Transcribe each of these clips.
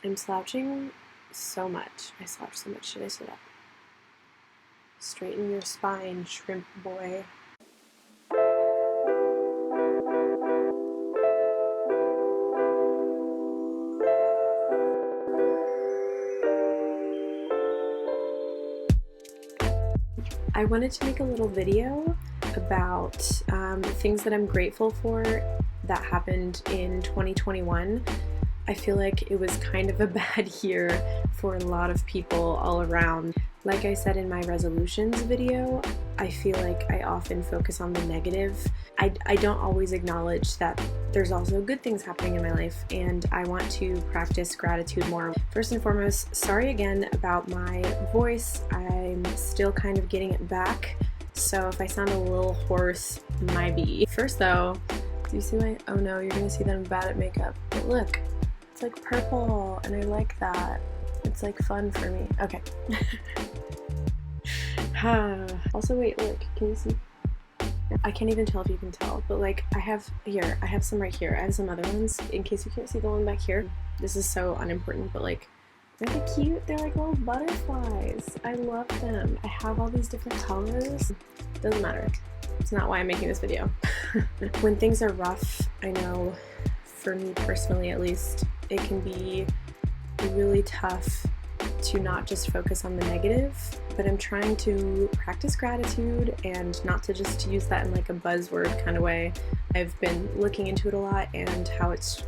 I'm slouching so much. I slouch so much. Should I sit up? Straighten your spine, shrimp boy. I wanted to make a little video about things that I'm grateful for that happened in 2021. I feel like it was kind of a bad year for a lot of people all around. Like I said in my resolutions video, I feel like I often focus on the negative. I don't always acknowledge that there's also good things happening in my life, and I want to practice gratitude more. First and foremost, sorry again about my voice. I'm still kind of getting it back, so if I sound a little hoarse, my be. First though, do you see my, oh no, you're gonna see that I'm bad at makeup, but look, it's like purple, and I like that. It's like fun for me. Okay. Also, wait, look, can you see? I can't even tell if you can tell, but like I have some right here. I have some other ones in case you can't see the one back here. This is so unimportant, but like, aren't they cute? They're like little butterflies. I love them. I have all these different colors. Doesn't matter. It's not why I'm making this video. When things are rough, I know for me personally at least, it can be really tough to not just focus on the negative, but I'm trying to practice gratitude and not to just use that in like a buzzword kind of way. I've been looking into it a lot and how it's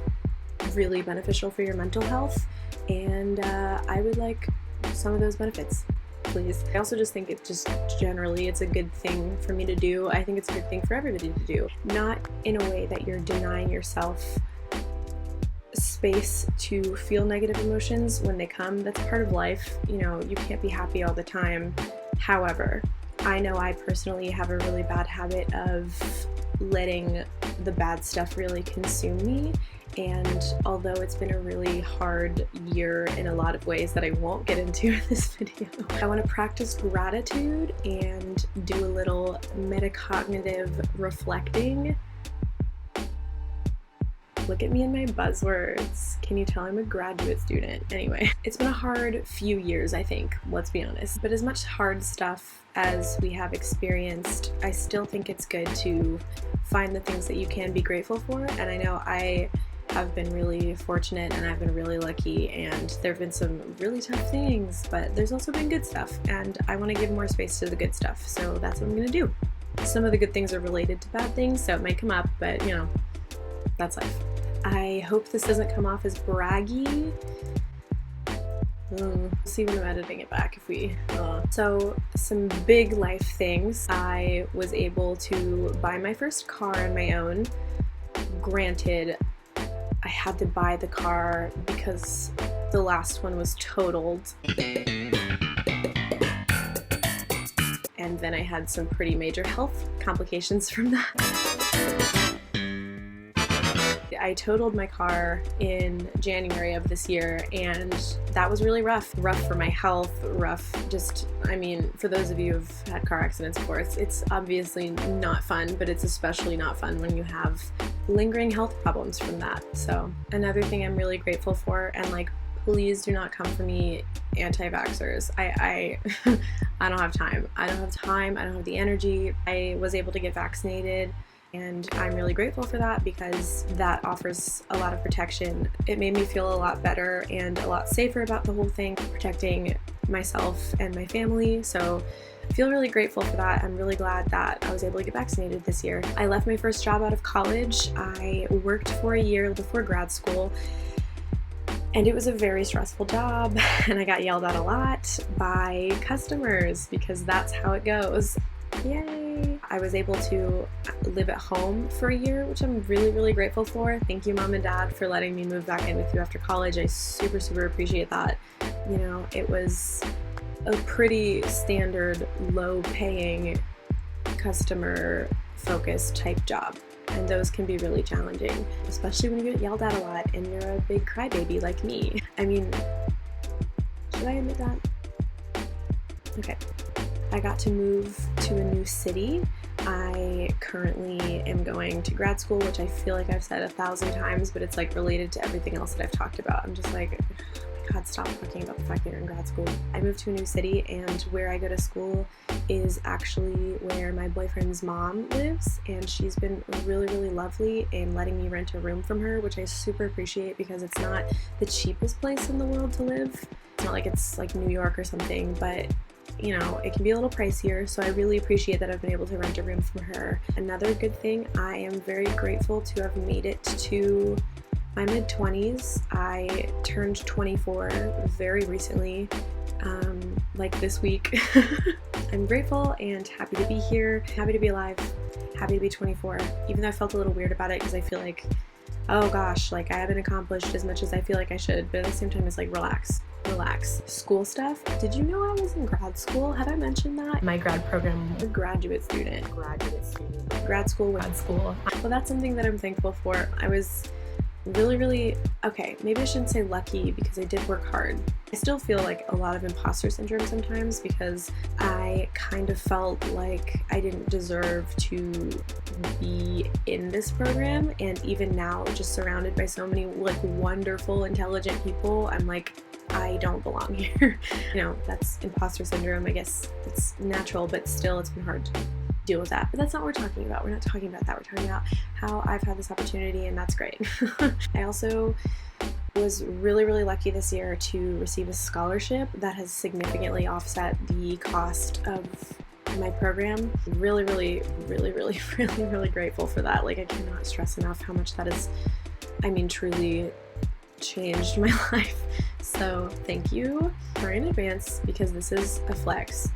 really beneficial for your mental health, and I would like some of those benefits, please. I also just think it's a good thing for me to do. I think it's a good thing for everybody to do. Not in a way that you're denying yourself space to feel negative emotions when they come. That's part of life. You know, you can't be happy all the time. However, I know I personally have a really bad habit of letting the bad stuff really consume me. And although it's been a really hard year in a lot of ways that I won't get into in this video, I want to practice gratitude and do a little metacognitive reflecting. Look at me and my buzzwords. Can you tell I'm a graduate student? Anyway, it's been a hard few years, I think, let's be honest. But as much hard stuff as we have experienced, I still think it's good to find the things that you can be grateful for. And I know I have been really fortunate and I've been really lucky, and there have been some really tough things, but there's also been good stuff, and I want to give more space to the good stuff, so that's what I'm going to do. Some of the good things are related to bad things, so it might come up, but you know, that's life. I hope this doesn't come off as braggy. We'll see when I'm editing it back if we... So, some big life things. I was able to buy my first car on my own. Granted, I had to buy the car because the last one was totaled. And then I had some pretty major health complications from that. I totaled my car in January of this year, and that was really rough. Rough for my health, rough just, I mean, for those of you who've had car accidents before, it's obviously not fun, but it's especially not fun when you have lingering health problems from that. So another thing I'm really grateful for, and like, please do not come for me, anti-vaxxers. I don't have time. I don't have the energy. I was able to get vaccinated, and I'm really grateful for that because that offers a lot of protection. It made me feel a lot better and a lot safer about the whole thing, protecting myself and my family. So I feel really grateful for that. I'm really glad that I was able to get vaccinated this year. I left my first job out of college. I worked for a year before grad school, and it was a very stressful job, and I got yelled at a lot by customers because that's how it goes. Yay! I was able to live at home for a year, which I'm really, really grateful for. Thank you, Mom and Dad, for letting me move back in with you after college. I super, super appreciate that. You know, it was a pretty standard, low-paying, customer-focused type job. And those can be really challenging, especially when you get yelled at a lot and you're a big crybaby like me. I mean, should I admit that? Okay. I got to move to a new city. I currently am going to grad school, which I feel like I've said 1,000 times, but it's like related to everything else that I've talked about. I'm just like, God, stop talking about the fact that you're in grad school. I moved to a new city, and where I go to school is actually where my boyfriend's mom lives, and she's been really, really lovely in letting me rent a room from her, which I super appreciate because it's not the cheapest place in the world to live. It's not like it's like New York or something, but you know, it can be a little pricier, so I really appreciate that I've been able to rent a room from her. Another good thing, I am very grateful to have made it to my mid-20s. I turned 24 very recently, like this week. I'm grateful and happy to be here, happy to be alive, happy to be 24, even though I felt a little weird about it because I feel like, oh gosh, like I haven't accomplished as much as I feel like I should, but at the same time it's like relax. School stuff. Did you know I was in grad school? Have I mentioned that? My grad program, a graduate student. Grad school. Well, that's something that I'm thankful for. I was really, okay, maybe I shouldn't say lucky because I did work hard. I still feel like a lot of imposter syndrome sometimes because I kind of felt like I didn't deserve to be in this program, and even now, just surrounded by so many like wonderful, intelligent people, I'm like, I don't belong here. You know, that's imposter syndrome. I guess it's natural, but still it's been hard to deal with that. But that's not what we're talking about. We're not talking about that. We're talking about how I've had this opportunity, and that's great. I also was really lucky this year to receive a scholarship that has significantly offset the cost of my program. Really grateful for that. Like, I cannot stress enough how much that is, I mean, truly changed my life. So thank you in advance, because this is a flex,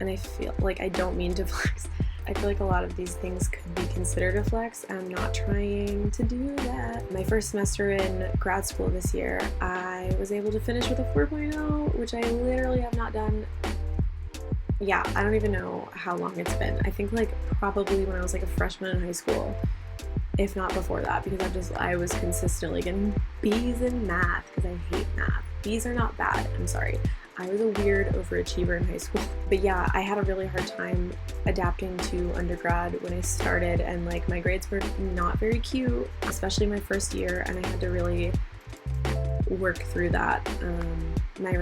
and I feel like I don't mean to flex. I feel like a lot of these things could be considered a flex. I'm not trying to do that. My first semester in grad school this year, I was able to finish with a 4.0, which I literally have not done. Yeah, I don't even know how long it's been. I think like probably when I was like a freshman in high school, if not before that, because I was consistently getting B's in math because I hate math. B's are not bad, I'm sorry. I was a weird overachiever in high school. But yeah, I had a really hard time adapting to undergrad when I started, and like my grades were not very cute, especially my first year, and I had to really work through that. My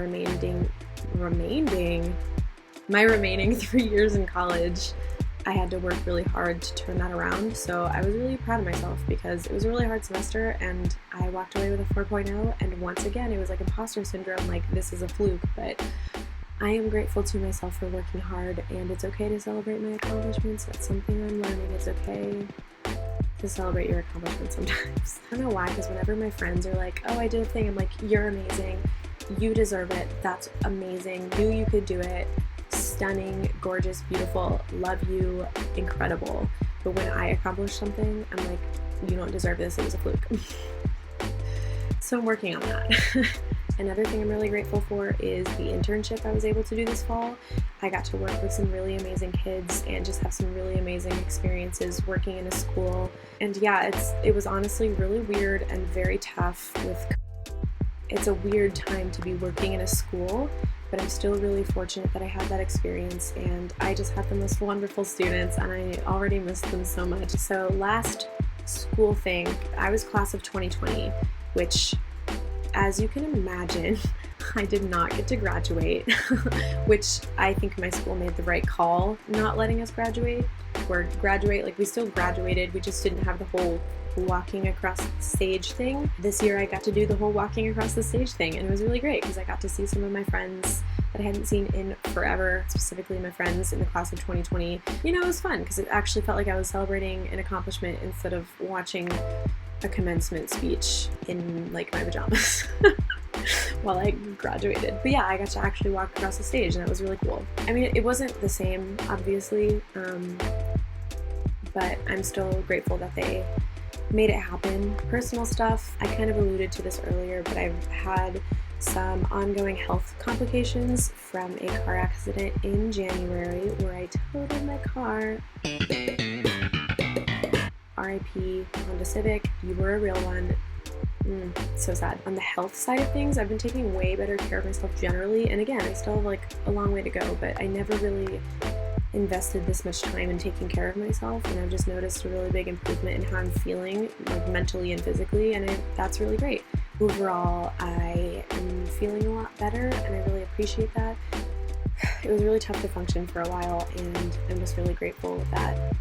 remaining 3 years in college, I had to work really hard to turn that around. So I was really proud of myself because it was a really hard semester, and I walked away with a 4.0, and once again, it was like imposter syndrome, like this is a fluke, but I am grateful to myself for working hard, and it's okay to celebrate my accomplishments. That's something I'm learning. It's okay to celebrate your accomplishments sometimes. I don't know why, because whenever my friends are like, oh, I did a thing, I'm like, you're amazing. You deserve it. That's amazing. Knew you could do it. Stunning, gorgeous, beautiful, love you, incredible. But when I accomplish something, I'm like, you don't deserve this, it was a fluke. So I'm working on that. Another thing I'm really grateful for is the internship I was able to do this fall. I got to work with some really amazing kids and just have some really amazing experiences working in a school. And yeah, it was honestly really weird and very tough. It's a weird time to be working in a school, but I'm still really fortunate that I had that experience, and I just had the most wonderful students, and I already miss them so much. So last school thing, I was class of 2020, which, as you can imagine, I did not get to graduate, which I think my school made the right call not letting us graduate, like we still graduated, we just didn't have the whole walking across the stage thing. This year I got to do the whole walking across the stage thing, and it was really great because I got to see some of my friends that I hadn't seen in forever, specifically my friends in the class of 2020. You know, it was fun because it actually felt like I was celebrating an accomplishment instead of watching a commencement speech in like my pajamas while I graduated. But yeah, I got to actually walk across the stage, and that was really cool. I mean, it wasn't the same, obviously, but I'm still grateful that they made it happen. Personal stuff, I kind of alluded to this earlier, but I've had some ongoing health complications from a car accident in January where I totaled my car. RIP Honda Civic, you were a real one. So sad. On the health side of things, I've been taking way better care of myself generally, and again, I still have like a long way to go, but I never really invested this much time in taking care of myself, and I've just noticed a really big improvement in how I'm feeling, like mentally and physically, and that's really great. Overall, I am better, and I really appreciate that. It was really tough to function for a while, and I'm just really grateful that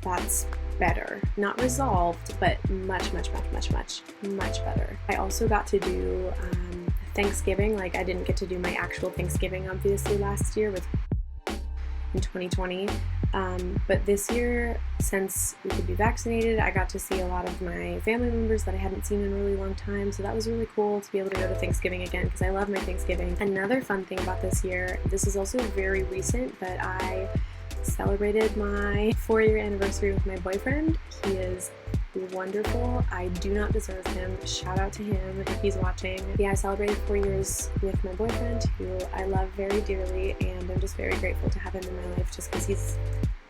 that's better. Not resolved, but much better. I also got to do Thanksgiving. Like, I didn't get to do my actual Thanksgiving, obviously, last year in 2020. But this year, since we could be vaccinated, I got to see a lot of my family members that I hadn't seen in a really long time, so that was really cool to be able to go to Thanksgiving again, because I love my Thanksgiving. Another fun thing about this year, this is also very recent, but I celebrated my 4-year anniversary with my boyfriend. He is wonderful. I do not deserve him. Shout out to him if he's watching. Yeah, I celebrated 4 years with my boyfriend, who I love very dearly, and I'm just very grateful to have him in my life just because he's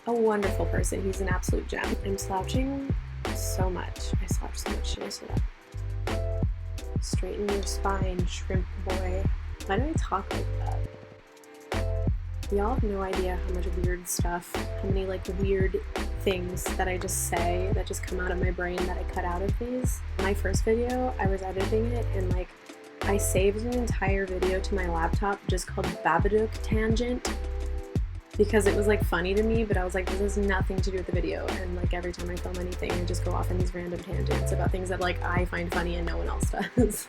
a wonderful person. He's an absolute gem. I'm slouching so much. I slouch so much. Should I sit up? Straighten your spine, shrimp boy. Why do I talk like that? Y'all have no idea how much weird stuff, how many like weird things that I just say that just come out of my brain that I cut out of these. My first video, I was editing it, and like I saved an entire video to my laptop just called Babadook Tangent, because it was like funny to me, but I was like, this has nothing to do with the video, and like every time I film anything I just go off on these random tangents about things that like I find funny and no one else does.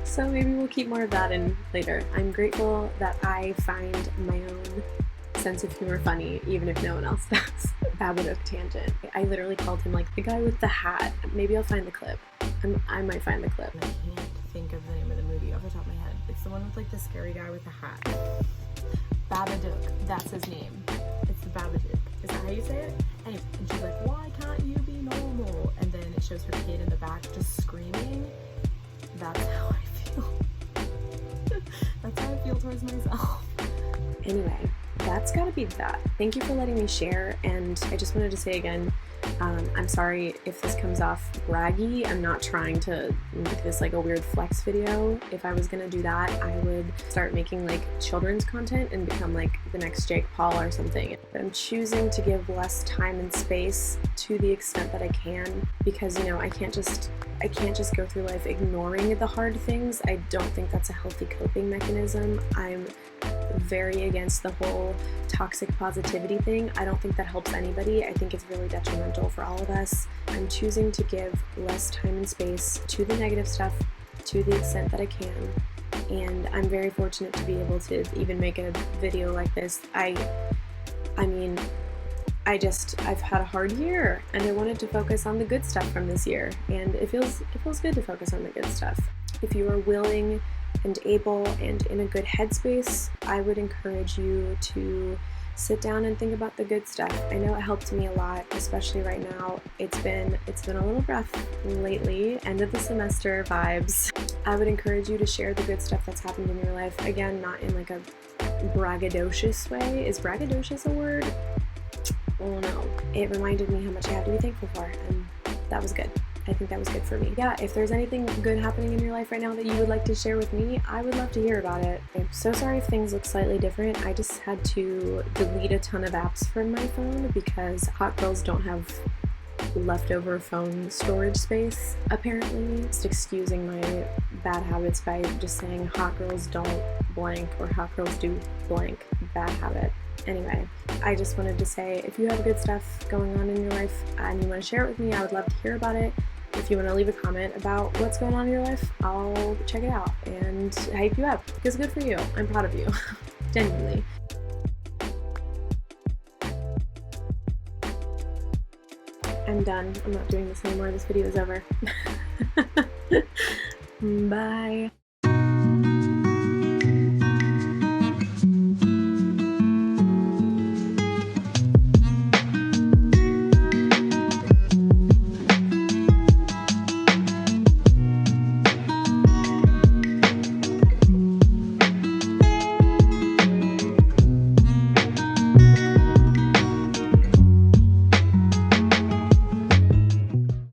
So maybe we'll keep more of that in later. I'm grateful that I find my own sense of humor funny, even if no one else does. Babadook Tangent. I literally called him like the guy with the hat. Maybe I'll find the clip. I might find the clip. I can't think of the name of the movie off the top of my head. It's the one with like the scary guy with the hat. Babadook. That's his name. It's the Babadook. Is that how you say it? Anyway, and she's like, why can't you be normal? And then it shows her kid in the back just screaming. That's how I feel. That's how I feel towards myself. Anyway, that's gotta be that. Thank you for letting me share, and I just wanted to say again, I'm sorry if this comes off braggy. I'm not trying to make this like a weird flex video. If I was gonna do that, I would start making like children's content and become like the next Jake Paul or something. But I'm choosing to give less time and space to the extent that I can, because you know, I can't just go through life ignoring the hard things. I don't think that's a healthy coping mechanism. I'm very against the whole toxic positivity thing. I don't think that helps anybody. I think it's really detrimental for all of us. I'm choosing to give less time and space to the negative stuff to the extent that I can, and I'm very fortunate to be able to even make a video like this. I mean, I've had a hard year, and I wanted to focus on the good stuff from this year, and it feels good to focus on the good stuff. If you are willing and able and in a good headspace, I would encourage you to sit down and think about the good stuff. I know it helped me a lot, especially right now. It's been a little rough lately, end of the semester vibes. I would encourage you to share the good stuff that's happened in your life. Again, not in like a braggadocious way. Is braggadocious a word? Oh no. It reminded me how much I have to be thankful for, and that was good. I think that was good for me. Yeah, if there's anything good happening in your life right now that you would like to share with me, I would love to hear about it. I'm so sorry if things look slightly different. I just had to delete a ton of apps from my phone because hot girls don't have leftover phone storage space, apparently. Just excusing my bad habits by just saying hot girls don't blank or hot girls do blank. Bad habit. Anyway, I just wanted to say, if you have good stuff going on in your life and you want to share it with me, I would love to hear about it. If you want to leave a comment about what's going on in your life, I'll check it out and hype you up, because good for you. I'm proud of you. Genuinely. I'm done. I'm not doing this anymore. This video is over. Bye.